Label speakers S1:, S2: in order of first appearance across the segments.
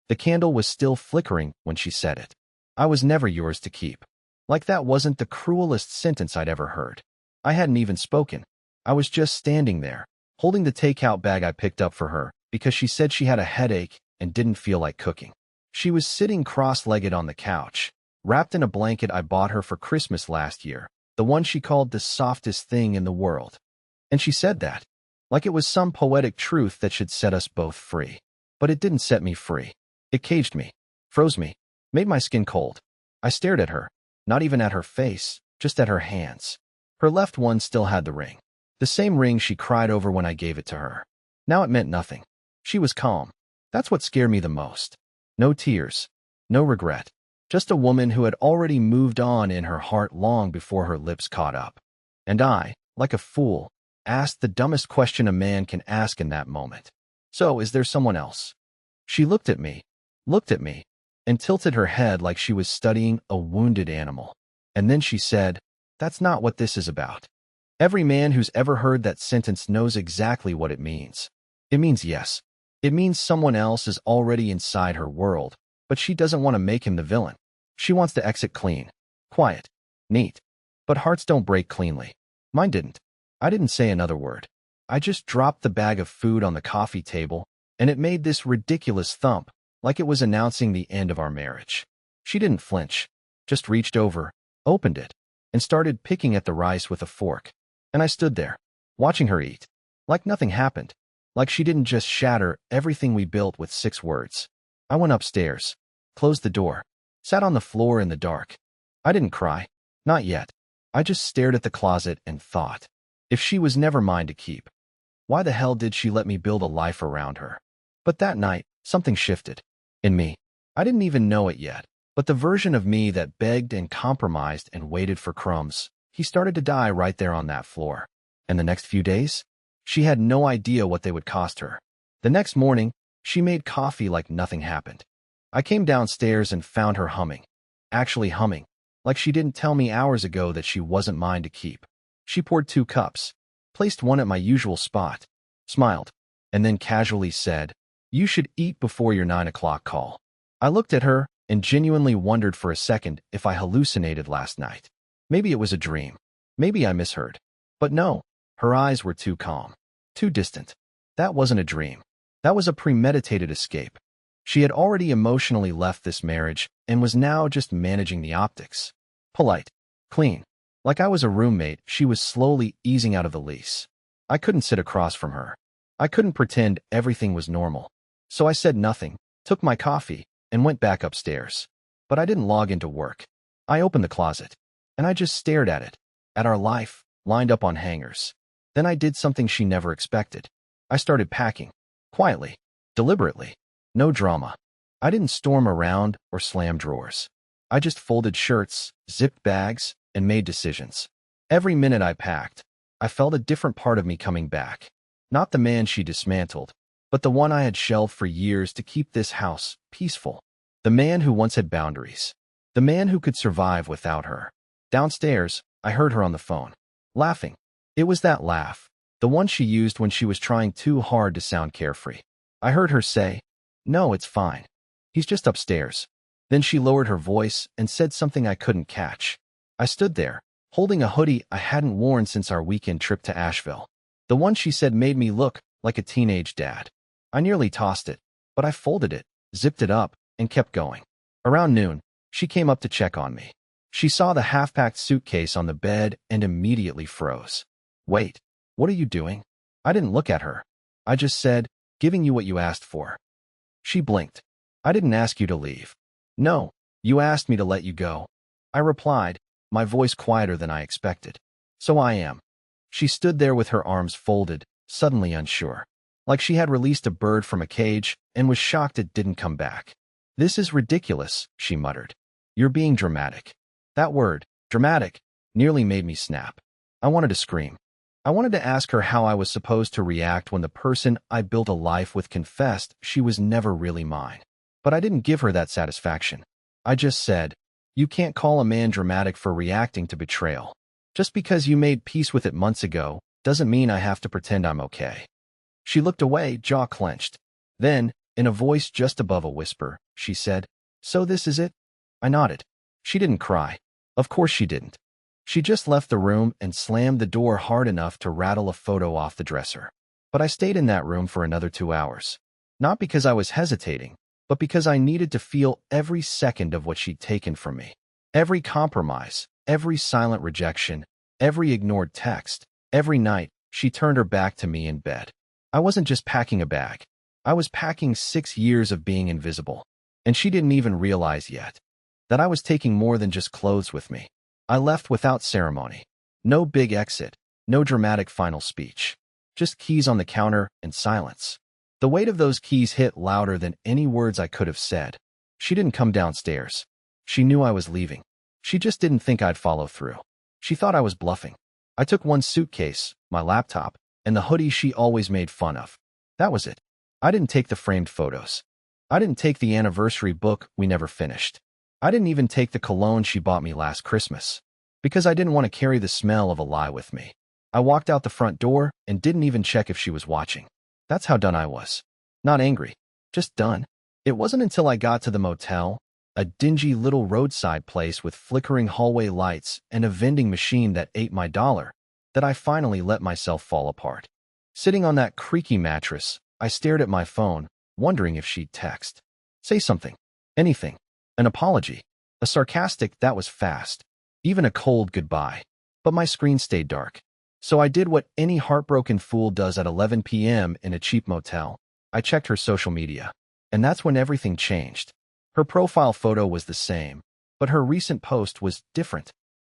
S1: The candle was still flickering when she said it. I was never yours to keep. Like that wasn't the cruelest sentence I'd ever heard. I hadn't even spoken. I was just standing there, holding the takeout bag I picked up for her because she said she had a headache and didn't feel like cooking. She was sitting cross-legged on the couch, wrapped in a blanket I bought her for Christmas last year, the one she called the softest thing in the world. And she said that, like it was some poetic truth that should set us both free. But it didn't set me free. It caged me, froze me, made my skin cold. I stared at her, not even at her face, just at her hands. Her left one still had the ring. The same ring she cried over when I gave it to her. Now it meant nothing. She was calm. That's what scared me the most. No tears, no regret. Just a woman who had already moved on in her heart long before her lips caught up. And I, like a fool, asked the dumbest question a man can ask in that moment. So, is there someone else? She looked at me, and tilted her head like she was studying a wounded animal. And then she said, "That's not what this is about." Every man who's ever heard that sentence knows exactly what it means. It means yes. It means someone else is already inside her world, but she doesn't want to make him the villain. She wants to exit clean, quiet, neat. But hearts don't break cleanly. Mine didn't. I didn't say another word. I just dropped the bag of food on the coffee table, and it made this ridiculous thump, like it was announcing the end of our marriage. She didn't flinch, just reached over, opened it, and started picking at the rice with a fork. And I stood there, watching her eat, like nothing happened, like she didn't just shatter everything we built with 6 words. I went upstairs, closed the door, sat on the floor in the dark. I didn't cry, not yet. I just stared at the closet and thought, if she was never mine to keep, why the hell did she let me build a life around her? But that night, something shifted. In me. I didn't even know it yet, but the version of me that begged and compromised and waited for crumbs, he started to die right there on that floor. And the next few days? She had no idea what they would cost her. The next morning, she made coffee like nothing happened. I came downstairs and found her humming. Actually humming, like she didn't tell me hours ago that she wasn't mine to keep. She poured 2 cups, placed one at my usual spot, smiled, and then casually said, "You should eat before your 9 o'clock call." I looked at her and genuinely wondered for a second if I hallucinated last night. Maybe it was a dream. Maybe I misheard. But no, her eyes were too calm, too distant. That wasn't a dream. That was a premeditated escape. She had already emotionally left this marriage and was now just managing the optics. Polite, clean. Like I was a roommate, she was slowly easing out of the lease. I couldn't sit across from her. I couldn't pretend everything was normal. So I said nothing, took my coffee, and went back upstairs. But I didn't log into work. I opened the closet, and I just stared at it, at our life, lined up on hangers. Then I did something she never expected. I started packing, quietly, deliberately. No drama. I didn't storm around or slam drawers. I just folded shirts, zipped bags, and made decisions. Every minute I packed, I felt a different part of me coming back. Not the man she dismantled, but the one I had shelved for years to keep this house peaceful. The man who once had boundaries. The man who could survive without her. Downstairs, I heard her on the phone, laughing. It was that laugh, the one she used when she was trying too hard to sound carefree. I heard her say, "No, it's fine. He's just upstairs." Then she lowered her voice and said something I couldn't catch. I stood there, holding a hoodie I hadn't worn since our weekend trip to Asheville. The one she said made me look like a teenage dad. I nearly tossed it, but I folded it, zipped it up, and kept going. Around noon, she came up to check on me. She saw the half-packed suitcase on the bed and immediately froze. "Wait, what are you doing?" I didn't look at her. I just said, "Giving you what you asked for." She blinked. "I didn't ask you to leave." "No, you asked me to let you go." I replied, my voice quieter than I expected. "So I am." She stood there with her arms folded, suddenly unsure. Like she had released a bird from a cage and was shocked it didn't come back. "This is ridiculous," she muttered. "You're being dramatic." That word, dramatic, nearly made me snap. I wanted to scream. I wanted to ask her how I was supposed to react when the person I built a life with confessed she was never really mine. But I didn't give her that satisfaction. I just said, "You can't call a man dramatic for reacting to betrayal. Just because you made peace with it months ago doesn't mean I have to pretend I'm okay." She looked away, jaw clenched. Then, In a voice just above a whisper, she said, "So this is it?" I nodded. She didn't cry. Of course she didn't. She just left the room and slammed the door hard enough to rattle a photo off the dresser. But I stayed in that room for another 2 hours. Not because I was hesitating, but because I needed to feel every second of what she'd taken from me. Every compromise, every silent rejection, every ignored text, every night she turned her back to me in bed. I wasn't just packing a bag. I was packing 6 years of being invisible. And she didn't even realize yet that I was taking more than just clothes with me. I left without ceremony. No big exit, no dramatic final speech. Just keys on the counter and silence. The weight of those keys hit louder than any words I could have said. She didn't come downstairs. She knew I was leaving. She just didn't think I'd follow through. She thought I was bluffing. I took one suitcase, my laptop, and the hoodie she always made fun of. That was it. I didn't take the framed photos. I didn't take the anniversary book we never finished. I didn't even take the cologne she bought me last Christmas. Because I didn't want to carry the smell of a lie with me. I walked out the front door and didn't even check if she was watching. That's how done I was. Not angry. Just done. It wasn't until I got to the motel, a dingy little roadside place with flickering hallway lights and a vending machine that ate my dollar, that I finally let myself fall apart. Sitting on that creaky mattress, I stared at my phone, wondering if she'd text. Say something. Anything. An apology. A sarcastic "that was fast." Even a cold goodbye. But my screen stayed dark. So I did what any heartbroken fool does at 11 p.m. in a cheap motel. I checked her social media. And that's when everything changed. Her profile photo was the same, but her recent post was different.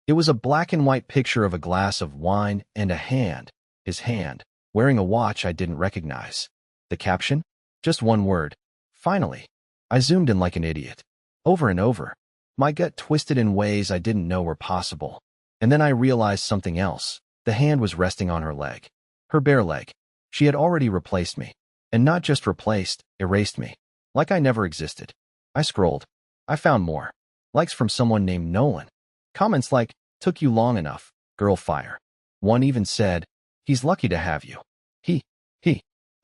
S1: It was a black and white picture of a glass of wine and a hand, his hand, wearing a watch I didn't recognize. The caption? Just one word. Finally. I zoomed in like an idiot. Over and over. My gut twisted in ways I didn't know were possible. And then I realized something else. The hand was resting on her leg. Her bare leg. She had already replaced me. And not just replaced, erased me. Like I never existed. I scrolled. I found more. Likes from someone named Nolan. Comments like, "Took you long enough, girl fire." One even said, "He's lucky to have you." He.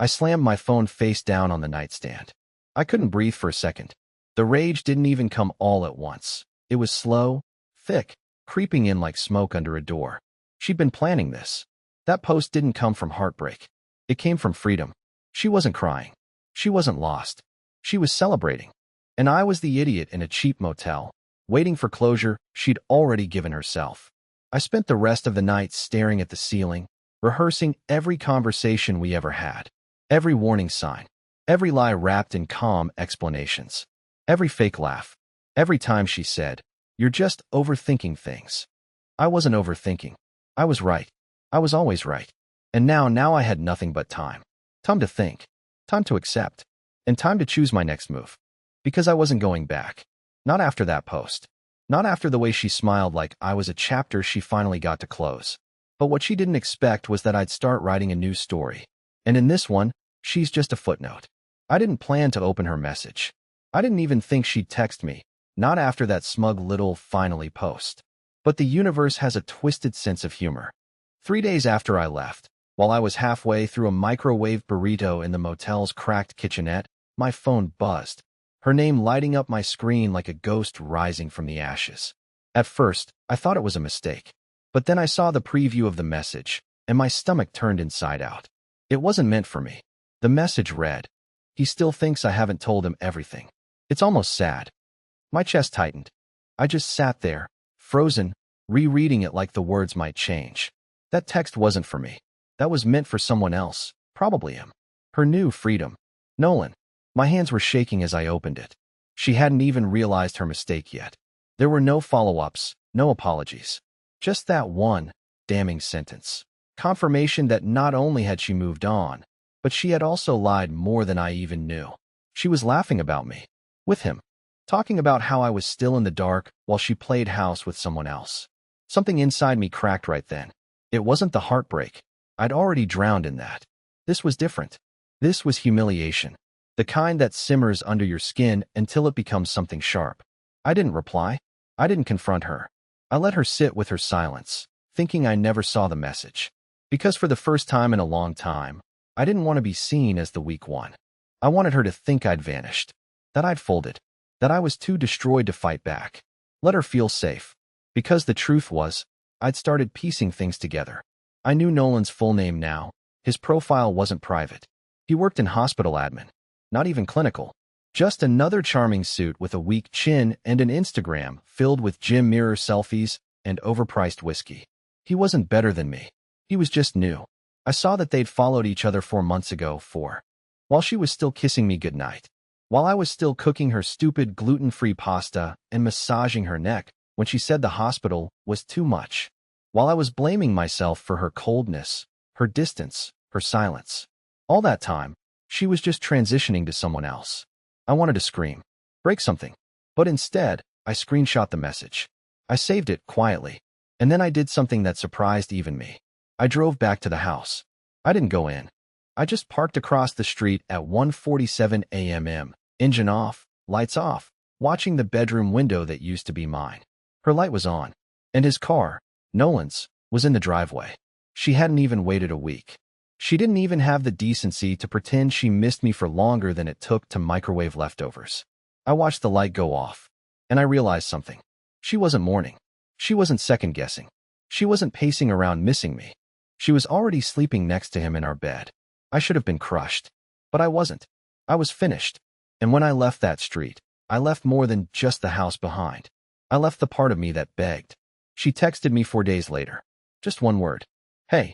S1: I slammed my phone face down on the nightstand. I couldn't breathe for a second. The rage didn't even come all at once. It was slow, thick, creeping in like smoke under a door. She'd been planning this. That post didn't come from heartbreak. It came from freedom. She wasn't crying. She wasn't lost. She was celebrating. And I was the idiot in a cheap motel, waiting for closure she'd already given herself. I spent the rest of the night staring at the ceiling, rehearsing every conversation we ever had. Every warning sign. Every lie wrapped in calm explanations. Every fake laugh. Every time she said, "You're just overthinking things." I wasn't overthinking. I was right. I was always right. And now I had nothing but time. Time to think. Time to accept. And time to choose my next move. Because I wasn't going back. Not after that post. Not after the way she smiled like I was a chapter she finally got to close. But what she didn't expect was that I'd start writing a new story. And in this one, she's just a footnote. I didn't plan to open her message. I didn't even think she'd text me, not after that smug little "finally" post. But the universe has a twisted sense of humor. 3 days after I left, while I was halfway through a microwave burrito in the motel's cracked kitchenette, my phone buzzed, her name lighting up my screen like a ghost rising from the ashes. At first, I thought it was a mistake. But then I saw the preview of the message, and my stomach turned inside out. It wasn't meant for me. The message read, "He still thinks I haven't told him everything." It's almost sad. My chest tightened. I just sat there, frozen, rereading it like the words might change. That text wasn't for me. That was meant for someone else, probably him. Her new freedom. Nolan. My hands were shaking as I opened it. She hadn't even realized her mistake yet. There were no follow-ups, no apologies. Just that one damning sentence. Confirmation that not only had she moved on, but she had also lied more than I even knew. She was laughing about me. With him. Talking about how I was still in the dark while she played house with someone else. Something inside me cracked right then. It wasn't the heartbreak. I'd already drowned in that. This was different. This was humiliation. The kind that simmers under your skin until it becomes something sharp. I didn't reply. I didn't confront her. I let her sit with her silence, thinking I never saw the message. Because for the first time in a long time, I didn't want to be seen as the weak one. I wanted her to think I'd vanished, that I'd folded, that I was too destroyed to fight back. Let her feel safe. Because the truth was, I'd started piecing things together. I knew Nolan's full name now. His profile wasn't private. He worked in hospital admin. Not even clinical. Just another charming suit with a weak chin and an Instagram filled with gym mirror selfies and overpriced whiskey. He wasn't better than me. He was just new. I saw that they'd followed each other 4 months ago while she was still kissing me goodnight. While I was still cooking her stupid gluten-free pasta and massaging her neck when she said the hospital was too much. While I was blaming myself for her coldness, her distance, her silence. All that time, she was just transitioning to someone else. I wanted to scream, break something, but instead, I screenshot the message. I saved it quietly, and then I did something that surprised even me. I drove back to the house. I didn't go in. I just parked across the street at 1:47 a.m., engine off, lights off, watching the bedroom window that used to be mine. Her light was on, and his car, Nolan's, was in the driveway. She hadn't even waited a week. She didn't even have the decency to pretend she missed me for longer than it took to microwave leftovers. I watched the light go off, and I realized something. She wasn't mourning. She wasn't second-guessing. She wasn't pacing around missing me. She was already sleeping next to him in our bed. I should have been crushed, but I wasn't. I was finished. And when I left that street, I left more than just the house behind. I left the part of me that begged. She texted me 4 days later. Just one word. Hey.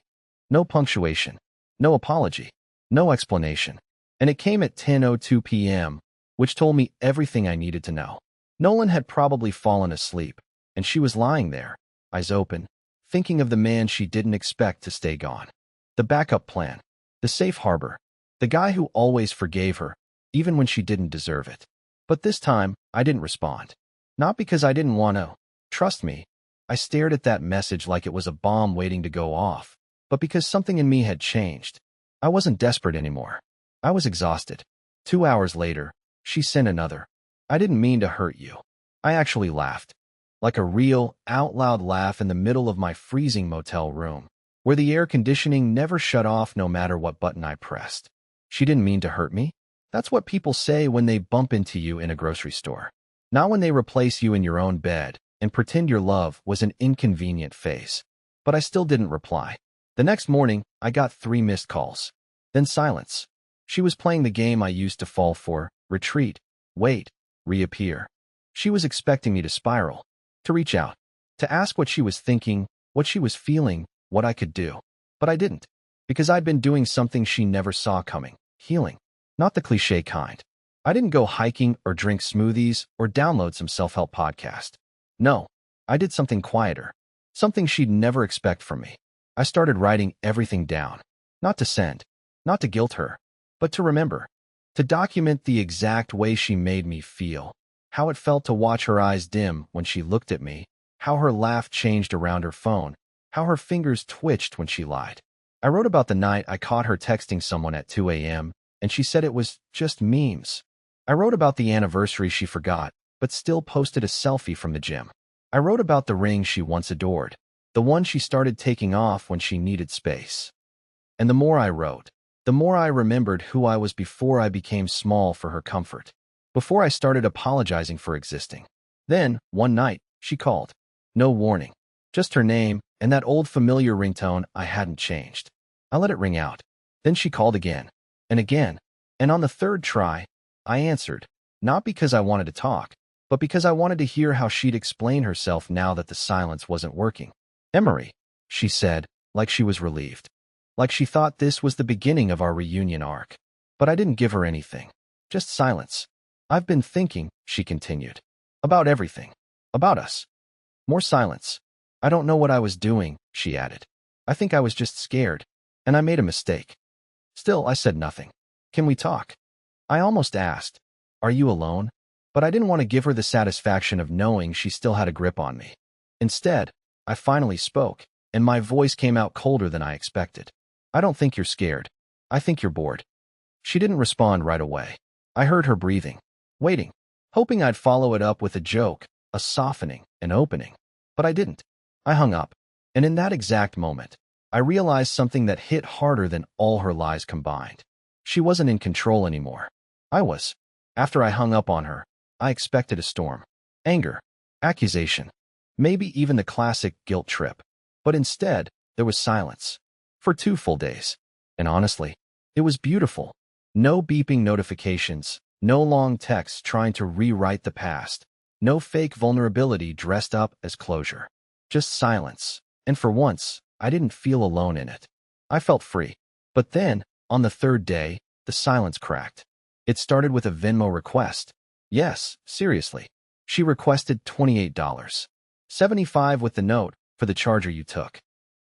S1: No punctuation. No apology. No explanation. And it came at 10:02 p.m., which told me everything I needed to know. Nolan had probably fallen asleep, and she was lying there, eyes open, thinking of the man she didn't expect to stay gone. The backup plan. The safe harbor. The guy who always forgave her, even when she didn't deserve it. But this time, I didn't respond. Not because I didn't want to. Trust me, I stared at that message like it was a bomb waiting to go off, but because something in me had changed. I wasn't desperate anymore. I was exhausted. 2 hours later, she sent another. I didn't mean to hurt you. I actually laughed. Like a real, out-loud laugh in the middle of my freezing motel room, where the air conditioning never shut off no matter what button I pressed. She didn't mean to hurt me. That's what people say when they bump into you in a grocery store. Not when they replace you in your own bed and pretend your love was an inconvenient phase. But I still didn't reply. The next morning, I got 3 missed calls. Then silence. She was playing the game I used to fall for: retreat, wait, reappear. She was expecting me to spiral, to reach out, to ask what she was thinking, what she was feeling, what I could do. But I didn't, because I'd been doing something she never saw coming: healing. Not the cliche kind. I didn't go hiking or drink smoothies or download some self-help podcast. No, I did something quieter, something she'd never expect from me. I started writing everything down, not to send, not to guilt her, but to remember, to document the exact way she made me feel, how it felt to watch her eyes dim when she looked at me, how her laugh changed around her phone, how her fingers twitched when she lied. I wrote about the night I caught her texting someone at 2 a.m., and she said it was just memes. I wrote about the anniversary she forgot, but still posted a selfie from the gym. I wrote about the ring she once adored, the one she started taking off when she needed space. And the more I wrote, the more I remembered who I was before I became small for her comfort, before I started apologizing for existing. Then, one night, she called. No warning, just her name and that old familiar ringtone I hadn't changed. I let it ring out. Then she called again, and on the third try, I answered, not because I wanted to talk, but because I wanted to hear how she'd explain herself now that the silence wasn't working. Emery, she said, like she was relieved. Like she thought this was the beginning of our reunion arc. But I didn't give her anything. Just silence. I've been thinking, she continued. About everything. About us. More silence. I don't know what I was doing, she added. I think I was just scared, and I made a mistake. Still, I said nothing. Can we talk? I almost asked, are you alone? But I didn't want to give her the satisfaction of knowing she still had a grip on me. Instead, I finally spoke, and my voice came out colder than I expected. I don't think you're scared. I think you're bored. She didn't respond right away. I heard her breathing, waiting, hoping I'd follow it up with a joke, a softening, an opening. But I didn't. I hung up, and in that exact moment, I realized something that hit harder than all her lies combined. She wasn't in control anymore. I was. After I hung up on her, I expected a storm. Anger, accusation, maybe even the classic guilt trip. But instead, there was silence. For 2 full days. And honestly, it was beautiful. No beeping notifications, no long texts trying to rewrite the past, no fake vulnerability dressed up as closure. Just silence. And for once, I didn't feel alone in it. I felt free. But then, on the 3rd day, the silence cracked. It started with a Venmo request. Yes, seriously. She requested $28. 75 with the note, for the charger you took.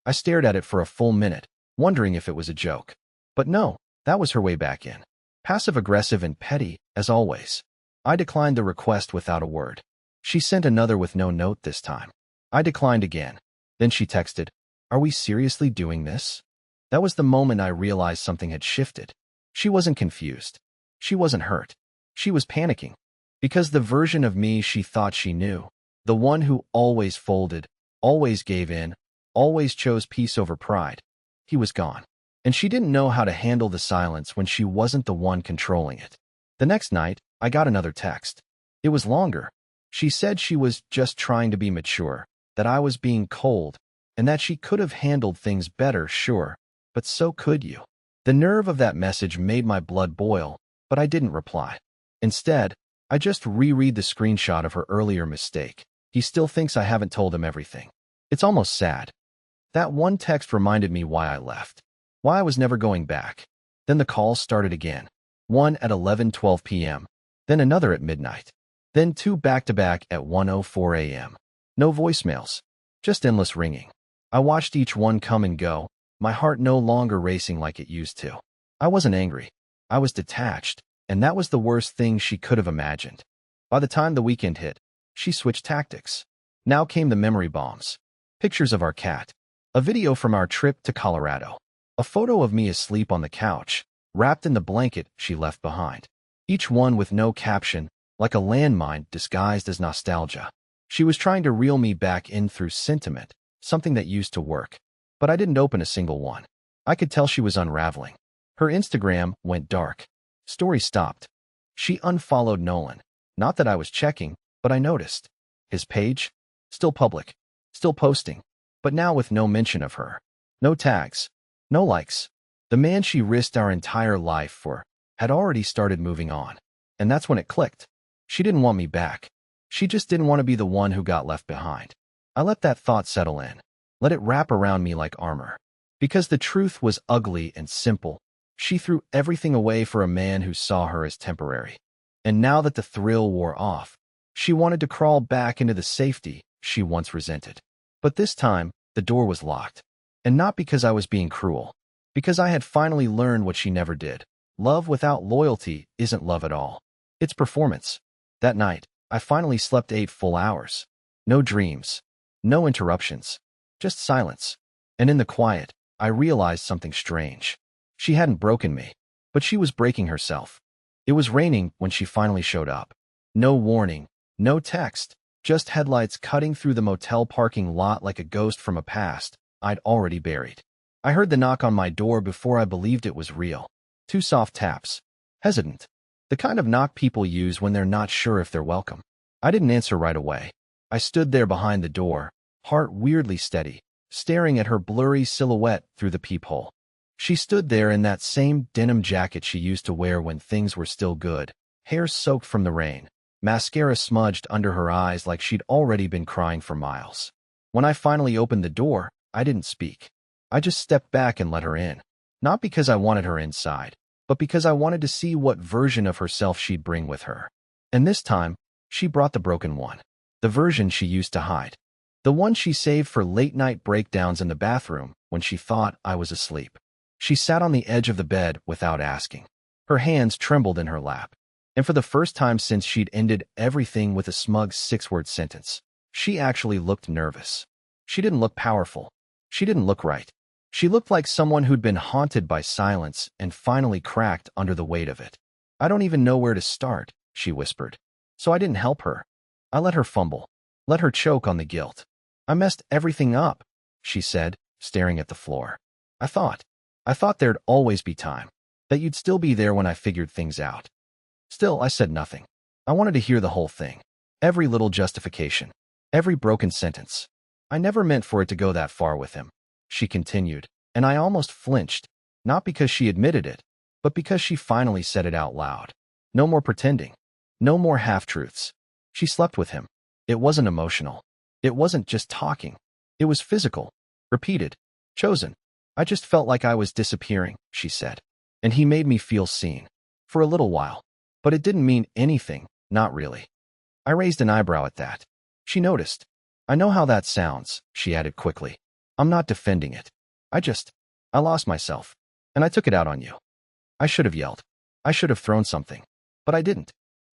S1: I stared at it for a full minute, wondering if it was a joke. But no, that was her way back in. Passive-aggressive and petty, as always. I declined the request without a word. She sent another with no note this time. I declined again. Then she texted, "Are we seriously doing this?" That was the moment I realized something had shifted. She wasn't confused. She wasn't hurt. She was panicking. Because the version of me she thought she knew, the one who always folded, always gave in, always chose peace over pride, he was gone. And she didn't know how to handle the silence when she wasn't the one controlling it. The next night, I got another text. It was longer. She said she was just trying to be mature, that I was being cold, and that she could have handled things better, sure, but so could you. The nerve of that message made my blood boil, but I didn't reply. Instead, I just reread the screenshot of her earlier mistake. He still thinks I haven't told him everything. It's almost sad. That one text reminded me why I left. Why I was never going back. Then the calls started again. One at 11:12 p.m., then another at midnight. Then 2 back-to-back at 1:04 a.m. No voicemails, just endless ringing. I watched each one come and go, my heart no longer racing like it used to. I wasn't angry. I was detached, and that was the worst thing she could have imagined. By the time the weekend hit, she switched tactics. Now came the memory bombs. Pictures of our cat. A video from our trip to Colorado. A photo of me asleep on the couch, wrapped in the blanket she left behind. Each one with no caption, like a landmine disguised as nostalgia. She was trying to reel me back in through sentiment, something that used to work. But I didn't open a single one. I could tell she was unraveling. Her Instagram went dark. Stories stopped. She unfollowed Nolan. Not that I was checking, but I noticed. His page? Still public. Still posting. But now with no mention of her. No tags. No likes. The man she risked our entire life for had already started moving on. And that's when it clicked. She didn't want me back. She just didn't want to be the one who got left behind. I let that thought settle in. Let it wrap around me like armor. Because the truth was ugly and simple. She threw everything away for a man who saw her as temporary. And now that the thrill wore off, she wanted to crawl back into the safety she once resented. But this time, the door was locked. And not because I was being cruel. Because I had finally learned what she never did. Love without loyalty isn't love at all. It's performance. That night, I finally slept 8 full hours. No dreams. No interruptions. Just silence. And in the quiet, I realized something strange. She hadn't broken me, but she was breaking herself. It was raining when she finally showed up. No warning, no text, just headlights cutting through the motel parking lot like a ghost from a past I'd already buried. I heard the knock on my door before I believed it was real. 2 soft taps. Hesitant. The kind of knock people use when they're not sure if they're welcome. I didn't answer right away. I stood there behind the door, heart weirdly steady, staring at her blurry silhouette through the peephole. She stood there in that same denim jacket she used to wear when things were still good, hair soaked from the rain, mascara smudged under her eyes like she'd already been crying for miles. When I finally opened the door, I didn't speak. I just stepped back and let her in. Not because I wanted her inside, but because I wanted to see what version of herself she'd bring with her. And this time, she brought the broken one. The version she used to hide. The one she saved for late-night breakdowns in the bathroom when she thought I was asleep. She sat on the edge of the bed without asking. Her hands trembled in her lap. And for the first time since she'd ended everything with a smug 6-word sentence, she actually looked nervous. She didn't look powerful. She didn't look right. She looked like someone who'd been haunted by silence and finally cracked under the weight of it. "I don't even know where to start," she whispered. So I didn't help her. I let her fumble. Let her choke on the guilt. "I messed everything up," she said, staring at the floor. I thought there'd always be time. That you'd still be there when I figured things out. Still, I said nothing. I wanted to hear the whole thing. Every little justification. Every broken sentence. I never meant for it to go that far with him, she continued, and I almost flinched, not because she admitted it, but because she finally said it out loud. No more pretending. No more half-truths. She slept with him. It wasn't emotional. It wasn't just talking. It was physical. Repeated. Chosen. I just felt like I was disappearing, she said. And he made me feel seen. For a little while. But it didn't mean anything, not really. I raised an eyebrow at that. She noticed. I know how that sounds, she added quickly. I'm not defending it. I lost myself. And I took it out on you. I should have yelled. I should have thrown something. But I didn't.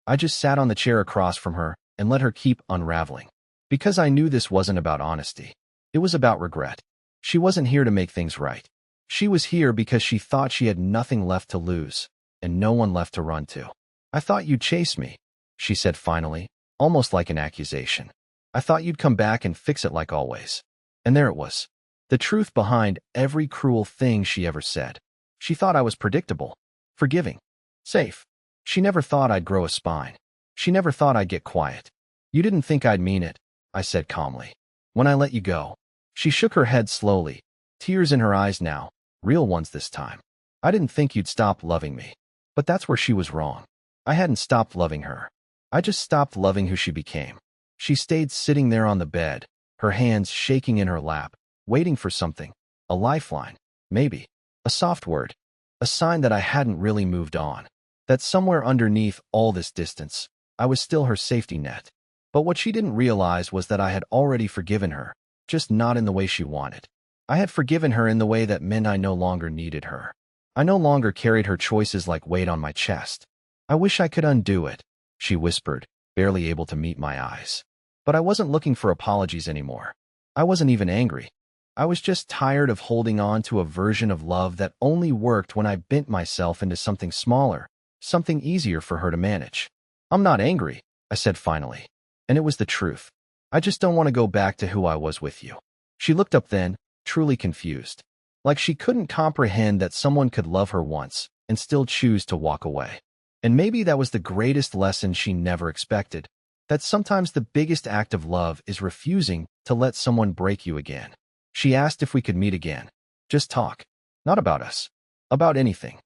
S1: I just sat on the chair across from her and let her keep unraveling. Because I knew this wasn't about honesty. It was about regret. She wasn't here to make things right. She was here because she thought she had nothing left to lose, and no one left to run to. I thought you'd chase me, she said finally, almost like an accusation. I thought you'd come back and fix it like always. And there it was. The truth behind every cruel thing she ever said. She thought I was predictable, forgiving, safe. She never thought I'd grow a spine. She never thought I'd get quiet. You didn't think I'd mean it, I said calmly. When I let you go. She shook her head slowly, tears in her eyes now, real ones this time. I didn't think you'd stop loving me. But that's where she was wrong. I hadn't stopped loving her. I just stopped loving who she became. She stayed sitting there on the bed, her hands shaking in her lap, waiting for something, a lifeline, maybe, a soft word, a sign that I hadn't really moved on, that somewhere underneath all this distance, I was still her safety net. But what she didn't realize was that I had already forgiven her, just not in the way she wanted. I had forgiven her in the way that meant I no longer needed her. I no longer carried her choices like weight on my chest. I wish I could undo it, she whispered, barely able to meet my eyes. But I wasn't looking for apologies anymore. I wasn't even angry. I was just tired of holding on to a version of love that only worked when I bent myself into something smaller, something easier for her to manage. I'm not angry, I said finally. And it was the truth. I just don't want to go back to who I was with you. She looked up then, truly confused. Like she couldn't comprehend that someone could love her once and still choose to walk away. And maybe that was the greatest lesson she never expected. That sometimes the biggest act of love is refusing to let someone break you again. She asked if we could meet again. Just talk. Not about us. About anything.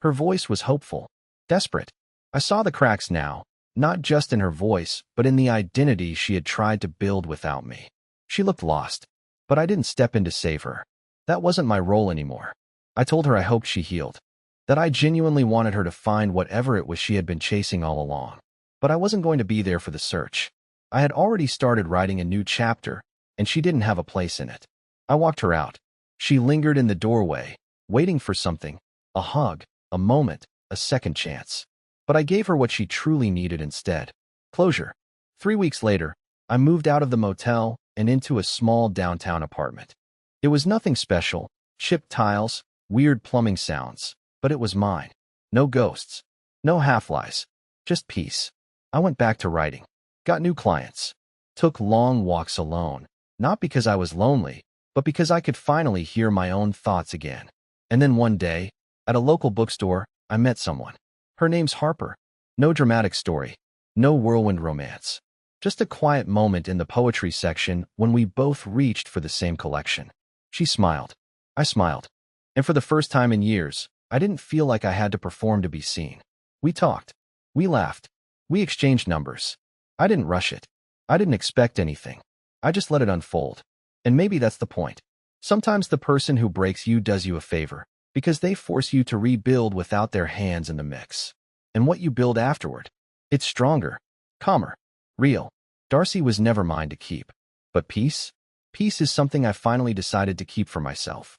S1: Her voice was hopeful. Desperate. I saw the cracks now. Not just in her voice, but in the identity she had tried to build without me. She looked lost, but I didn't step in to save her. That wasn't my role anymore. I told her I hoped she healed, that I genuinely wanted her to find whatever it was she had been chasing all along. But I wasn't going to be there for the search. I had already started writing a new chapter, and she didn't have a place in it. I walked her out. She lingered in the doorway, waiting for something, a hug, a moment, a second chance. But I gave her what she truly needed instead. Closure. 3 weeks later, I moved out of the motel and into a small downtown apartment. It was nothing special, chipped tiles, weird plumbing sounds, but it was mine. No ghosts. No half-lies. Just peace. I went back to writing. Got new clients. Took long walks alone, not because I was lonely, but because I could finally hear my own thoughts again. And then one day, at a local bookstore, I met someone. Her name's Harper. No dramatic story. No whirlwind romance. Just a quiet moment in the poetry section when we both reached for the same collection. She smiled. I smiled. And for the first time in years, I didn't feel like I had to perform to be seen. We talked. We laughed. We exchanged numbers. I didn't rush it. I didn't expect anything. I just let it unfold. And maybe that's the point. Sometimes the person who breaks you does you a favor, because they force you to rebuild without their hands in the mix. And what you build afterward, it's stronger, calmer, real. Darcy was never mine to keep. But peace? Peace is something I finally decided to keep for myself.